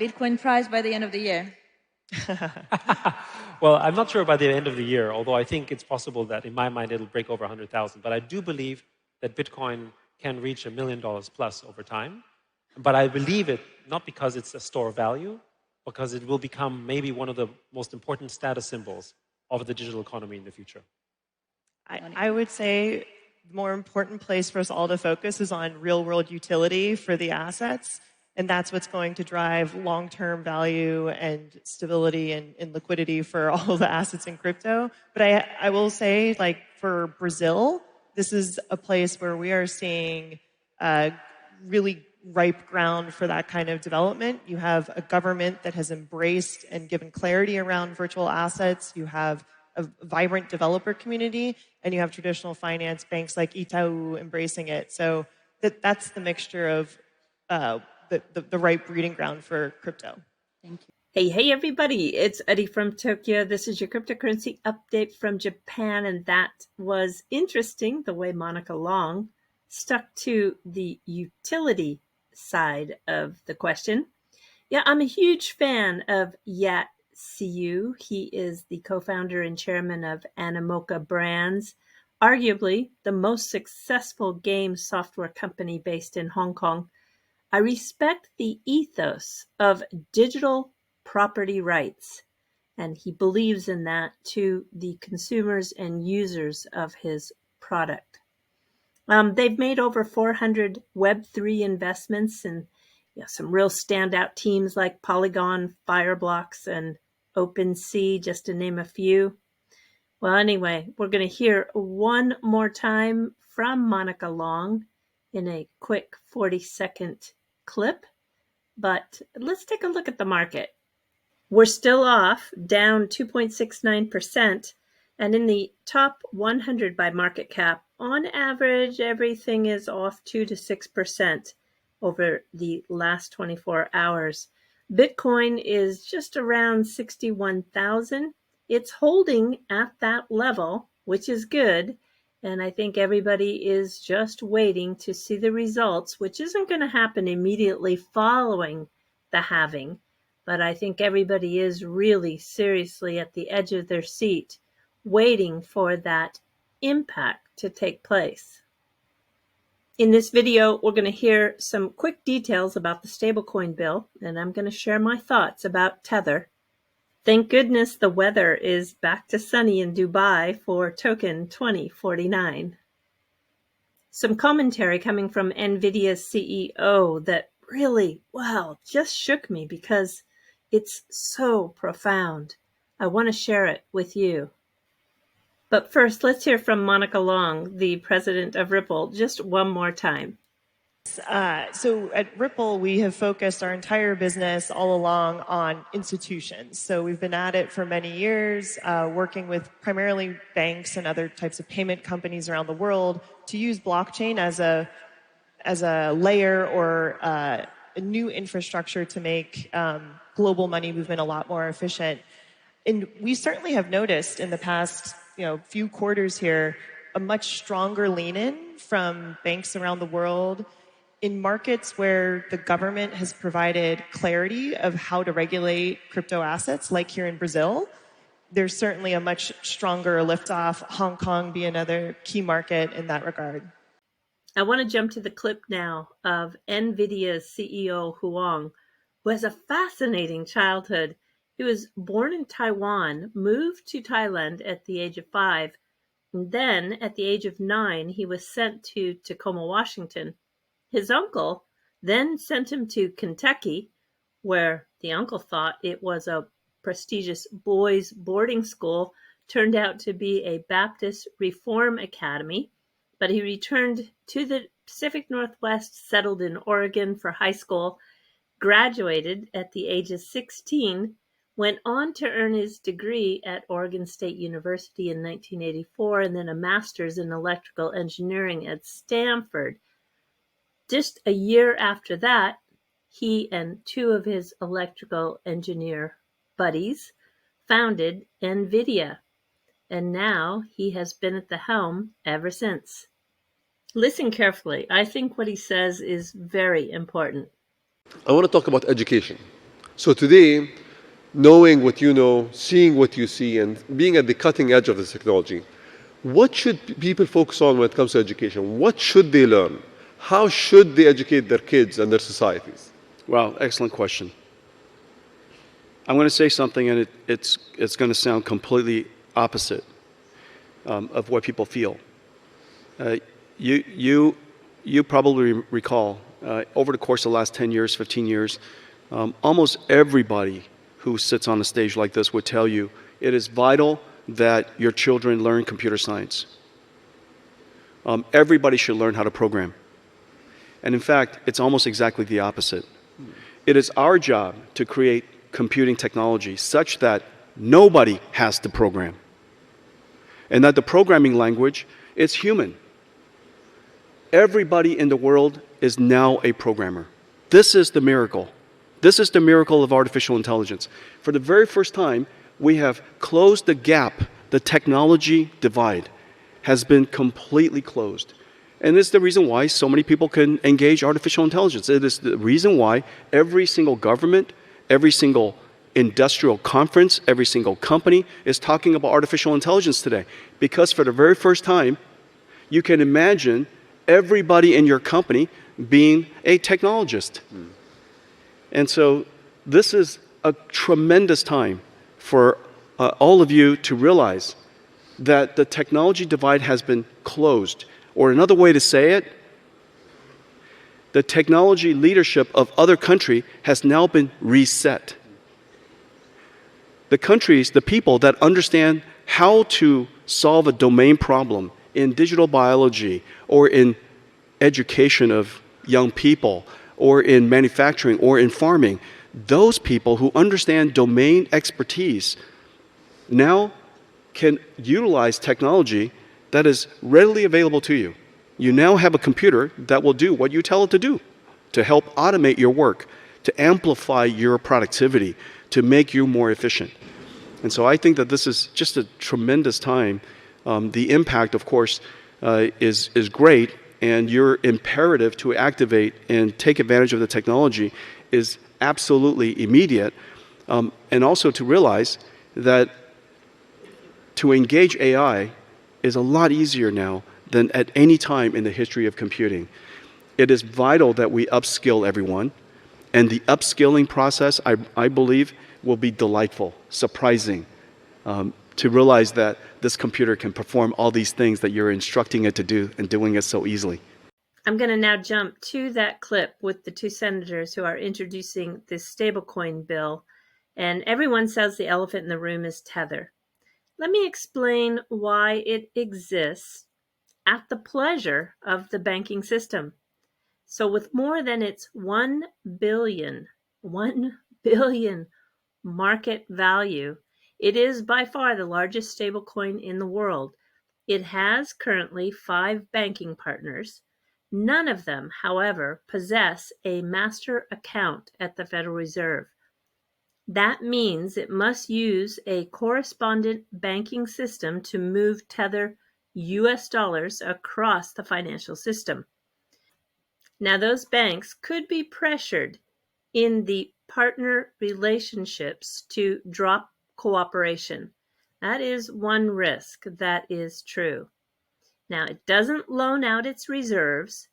Bitcoin price by the end of the year? Well, I'm not sure by the end of the year, although I think it's possible that in my mind it'll break over 100,000. But I do believe that Bitcoin can reach $1 million plus over time. But I believe it not because it's a store of value, because it will become maybe one of the most important status symbols of the digital economy in the future. I would say the more important place for us all to focus is on real-world utility for the assets. And that's what's going to drive long-term value and stability and liquidity for all the assets in crypto. But I will say, like, for Brazil, this is a place where we are seeing really ripe ground for that kind of development. You have a government that has embraced and given clarity around virtual assets. You have a vibrant developer community, and you have traditional finance banks like Itaú embracing it. So that's the mixture of the right breeding ground for crypto. Thank you. Hey, everybody. It's Eri from Tokyo. This is your cryptocurrency update from Japan. And that was interesting, the way Monica Long stuck to the utility side of the question. Yeah, I'm a huge fan of Yat Siu. He is the co-founder and chairman of Animoca Brands, arguably the most successful game software company based in Hong Kong. I respect the ethos of digital property rights, and he believes in that to the consumers and users of his product. They've made over 400 Web3 investments in some real standout teams like Polygon, Fireblocks, and OpenSea, just to name a few. Well, anyway, we're going to hear one more time from Monica Long in a quick 40-second clip, but let's take a look at the market. We're still off, down 2.69%, and in the top 100 by market cap, on average, everything is off 2 to 6% over the last 24 hours. Bitcoin is just around 61,000. It's holding at that level, which is good. And I think everybody is just waiting to see the results, which isn't going to happen immediately following the halving. But I think everybody is really seriously at the edge of their seat, waiting for that impact to take place. In this video, we're going to hear some quick details about the stablecoin bill, and I'm going to share my thoughts about Tether. Thank goodness the weather is back to sunny in Dubai for Token 2049. Some commentary coming from NVIDIA's CEO that really, just shook me because it's so profound. I want to share it with you. But first, let's hear from Monica Long, the president of Ripple, just one more time. So at Ripple, we have focused our entire business all along on institutions. So we've been at it for many years, working with primarily banks and other types of payment companies around the world to use blockchain as a layer or a new infrastructure to make global money movement a lot more efficient. And we certainly have noticed in the past few quarters here a much stronger lean-in from banks around the world in markets where the government has provided clarity of how to regulate crypto assets, like here in Brazil. There's certainly a much stronger liftoff, Hong Kong be another key market in that regard. I want to jump to the clip now of NVIDIA's CEO Huang, who has a fascinating childhood. He was born in Taiwan, moved to Thailand at the age of 5, and then at the age of 9, he was sent to Tacoma, Washington. His uncle then sent him to Kentucky, where the uncle thought it was a prestigious boys' boarding school, turned out to be a Baptist Reform Academy, but he returned to the Pacific Northwest, settled in Oregon for high school, graduated at the age of 16, went on to earn his degree at Oregon State University in 1984, and then a master's in electrical engineering at Stanford. Just a year after that, he and 2 of his electrical engineer buddies founded NVIDIA, and now he has been at the helm ever since. Listen carefully. I think what he says is very important. I want to talk about education. So today, knowing what you know, seeing what you see, and being at the cutting edge of this technology, what should people focus on when it comes to education? What should they learn? How should they educate their kids and their societies? Well, excellent question. I'm going to say something, and it's going to sound completely opposite of what people feel. You probably recall over the course of the last 10 years, 15 years, almost everybody who sits on a stage like this would tell you it is vital that your children learn computer science. Everybody should learn how to program. And in fact, it's almost exactly the opposite. It is our job to create computing technology such that nobody has to program. And that the programming language is human. Everybody in the world is now a programmer. This is the miracle. This is the miracle of artificial intelligence. For the very first time, we have closed the gap. The technology divide has been completely closed. And it's the reason why so many people can engage artificial intelligence. It is the reason why every single government, every single industrial conference, every single company is talking about artificial intelligence today. Because for the very first time, you can imagine everybody in your company being a technologist. And so this is a tremendous time for all of you to realize that the technology divide has been closed. Or another way to say it, the technology leadership of other countries has now been reset. The countries, the people that understand how to solve a domain problem in digital biology or in education of young people or in manufacturing or in farming, those people who understand domain expertise now can utilize technology that is readily available to you. You now have a computer that will do what you tell it to do, to help automate your work, to amplify your productivity, to make you more efficient. And so I think that this is just a tremendous time. The impact, of course, is great, and your imperative to activate and take advantage of the technology is absolutely immediate. And also to realize that to engage AI is a lot easier now than at any time in the history of computing. It is vital that we upskill everyone, and the upskilling process, I believe, will be delightful, surprising, to realize that this computer can perform all these things that you're instructing it to do and doing it so easily. I'm going to now jump to that clip with the two senators who are introducing this stablecoin bill, and everyone says the elephant in the room is Tether. Let me explain why it exists at the pleasure of the banking system. So with more than its 1 billion market value, it is by far the largest stablecoin in the world. It has currently 5 banking partners. None of them, however, possess a master account at the Federal Reserve. That means it must use a correspondent banking system to move Tether US dollars across the financial system. Now, those banks could be pressured in the partner relationships to drop cooperation. That is one risk that is true. Now, it doesn't loan out its reserves,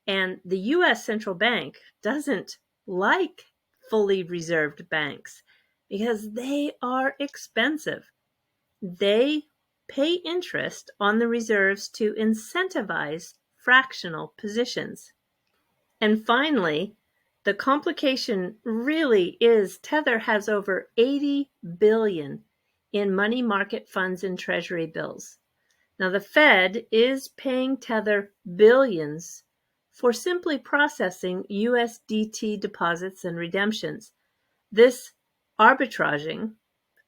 and the US central bank doesn't like fully reserved banks because they are expensive. They pay interest on the reserves to incentivize fractional positions. And finally, the complication really is Tether has over 80 billion in money market funds and treasury bills. Now, the Fed is paying Tether billions for simply processing USDT deposits and redemptions. This arbitraging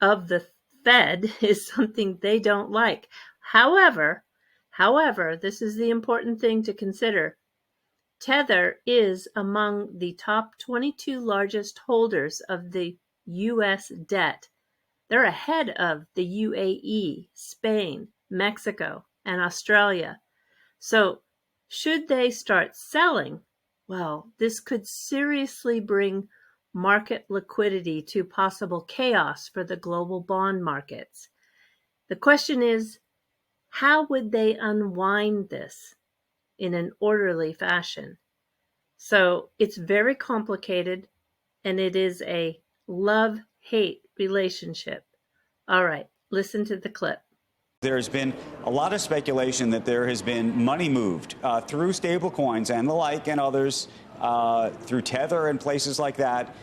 of the Fed is something they don't like. However, this is the important thing to consider. Tether is among the top 22 largest holders of the U.S. debt. They're ahead of the UAE, Spain, Mexico, and Australia. So, should they start selling, well, this could seriously bring market liquidity to possible chaos for the global bond markets. The question is, how would they unwind this in an orderly fashion? So it's very complicated, and it is a love-hate relationship. All right, listen to the clip. There's been a lot of speculation that there has been money moved through stablecoins and the like and others, through Tether and places like that,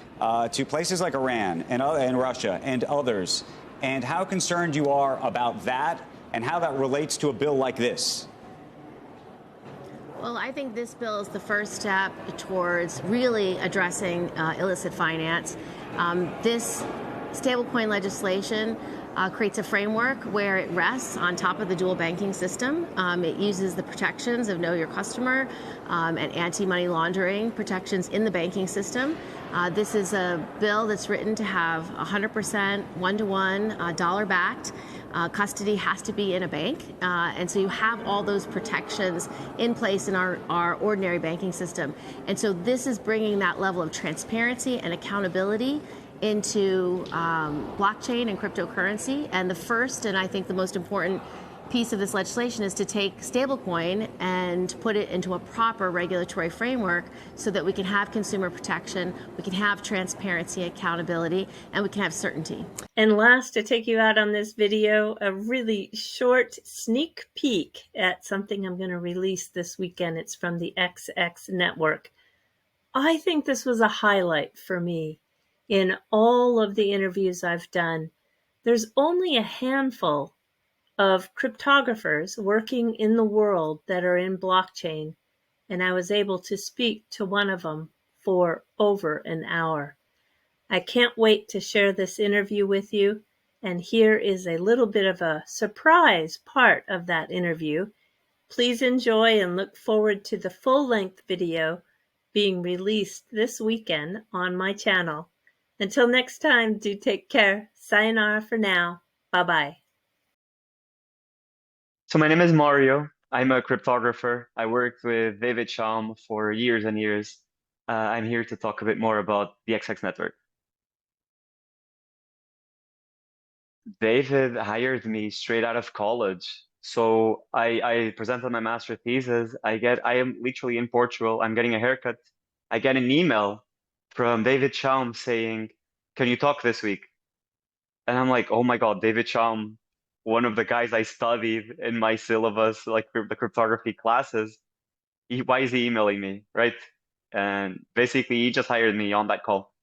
to places like Iran and Russia and others, and how concerned you are about that and how that relates to a bill like this. Well, I think this bill is the first step towards really addressing illicit finance. This stablecoin legislation creates a framework where it rests on top of the dual banking system. It uses the protections of Know Your Customer and anti-money laundering protections in the banking system. This is a bill that's written to have 100% one-to-one dollar-backed. Custody has to be in a bank, and so you have all those protections in place in our ordinary banking system. And so this is bringing that level of transparency and accountability into blockchain and cryptocurrency. And the first, and I think the most important piece of this legislation, is to take stablecoin and put it into a proper regulatory framework so that we can have consumer protection, we can have transparency, accountability, and we can have certainty. And last, to take you out on this video, a really short sneak peek at something I'm going to release this weekend. It's from the XX network. I think this was a highlight for me in all of the interviews I've done. There's only a handful of cryptographers working in the world that are in blockchain, and I was able to speak to one of them for over an hour. I can't wait to share this interview with you, and here is a little bit of a surprise part of that interview. Please enjoy and look forward to the full-length video being released this weekend on my channel. Until next time, do take care. Sayonara for now. Bye-bye. So my name is Mario. I'm a cryptographer. I worked with David Schaum for years and years. I'm here to talk a bit more about the XX network. David hired me straight out of college. So I presented my master thesis. I am literally in Portugal. I'm getting a haircut. I get an email from David Schaum saying, "Can you talk this week?" And I'm like, oh my God, David Schaum, one of the guys I studied in my syllabus, like the cryptography classes, why is he emailing me, right? And basically, he just hired me on that call.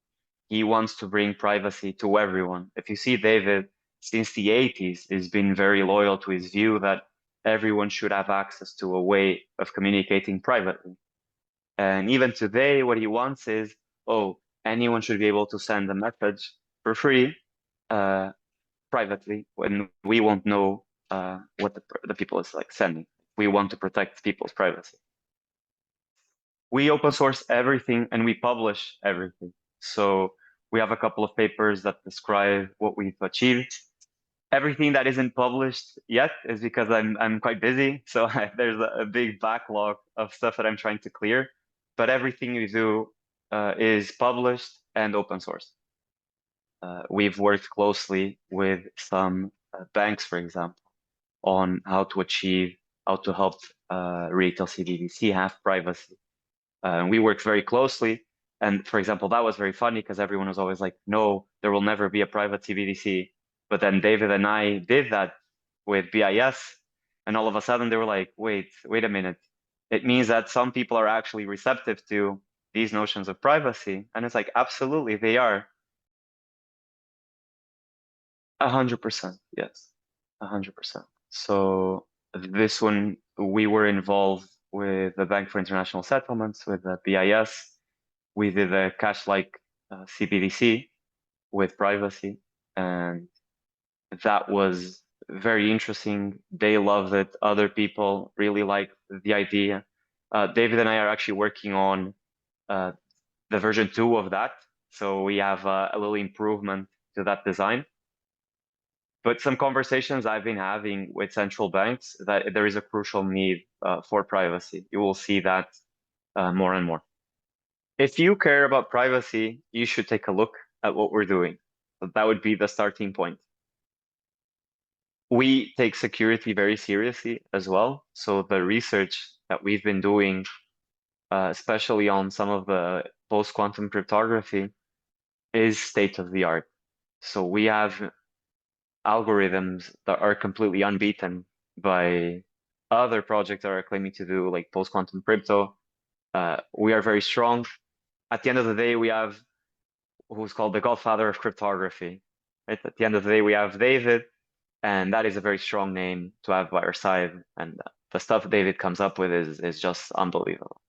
He wants to bring privacy to everyone. If you see David, since the 80s, has been very loyal to his view that everyone should have access to a way of communicating privately. And even today, what he wants is, oh, anyone should be able to send a message for free privately when we won't know what the people is like sending. We want to protect people's privacy. We open source everything and we publish everything. So we have a couple of papers that describe what we've achieved. Everything that isn't published yet is because I'm quite busy. So there's a big backlog of stuff that I'm trying to clear. But everything we do is published and open source. We've worked closely with some banks, for example, on how to help retail CBDC have privacy. We worked very closely. And for example, that was very funny because everyone was always like, no, there will never be a private CBDC. But then David and I did that with BIS. And all of a sudden they were like, wait a minute. It means that some people are actually receptive to these notions of privacy. And it's like, absolutely, they are. 100%, yes, 100%. So this one, we were involved with the Bank for International Settlements, with the BIS. We did a cash-like CBDC with privacy, and that was very interesting. They loved it. Other people really liked the idea. David and I are actually working on the version 2 of that. So we have a little improvement to that design. But some conversations I've been having with central banks, that there is a crucial need for privacy. You will see that more and more. If you care about privacy, you should take a look at what we're doing. That would be the starting point. We take security very seriously as well. So the research that we've been doing, especially on some of the post-quantum cryptography, is state of the art. So we have algorithms that are completely unbeaten by other projects that are claiming to do like post-quantum crypto. We are very strong. At the end of the day, we have who's called the godfather of cryptography. Right? At the end of the day, we have David, and that is a very strong name to have by our side. And the stuff David comes up with is just unbelievable.